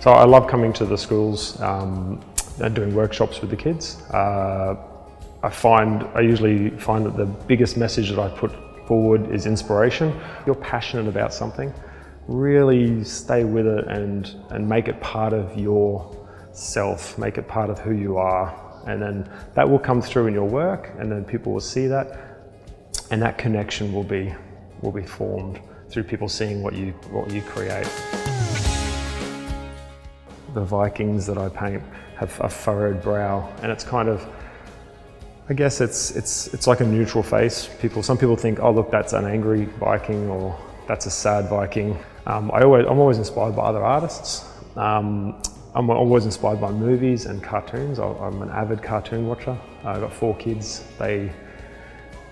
So I love coming to the schools and doing workshops with the kids. I usually find that the biggest message that I put forward is inspiration. If you're passionate about something, really stay with it and make it part of yourself, make it part of who you are. And then that will come through in your work, and then people will see that, and that connection will be formed through people seeing what you create. The Vikings that I paint have a furrowed brow, and it's kind of, I guess it's like a neutral face. Some people think, oh look, that's an angry Viking, or that's a sad Viking. I'm always inspired by other artists. I'm always inspired by movies and cartoons. I'm an avid cartoon watcher. I've got 4 kids. They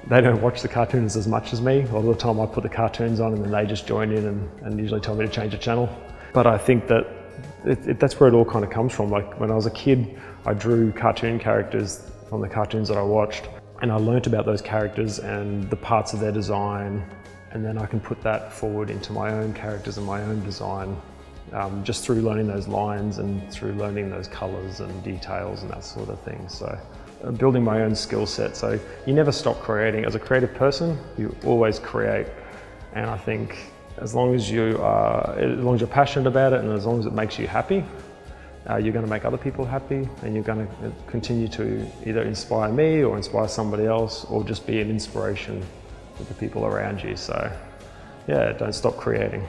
don't watch the cartoons as much as me. A lot of the time I put the cartoons on and then they just join in and usually tell me to change the channel. But I think that that's where it all kind of comes from. Like when I was a kid, I drew cartoon characters from the cartoons that I watched, and I learnt about those characters and the parts of their design, and then I can put that forward into my own characters and my own design, just through learning those lines and through learning those colours and details and that sort of thing. So building my own skill set. So you never stop creating. As a creative person, you always create. And I think as long as you're passionate about it and as long as it makes you happy, you're going to make other people happy, and you're going to continue to either inspire me or inspire somebody else, or just be an inspiration for the people around you. So yeah, don't stop creating.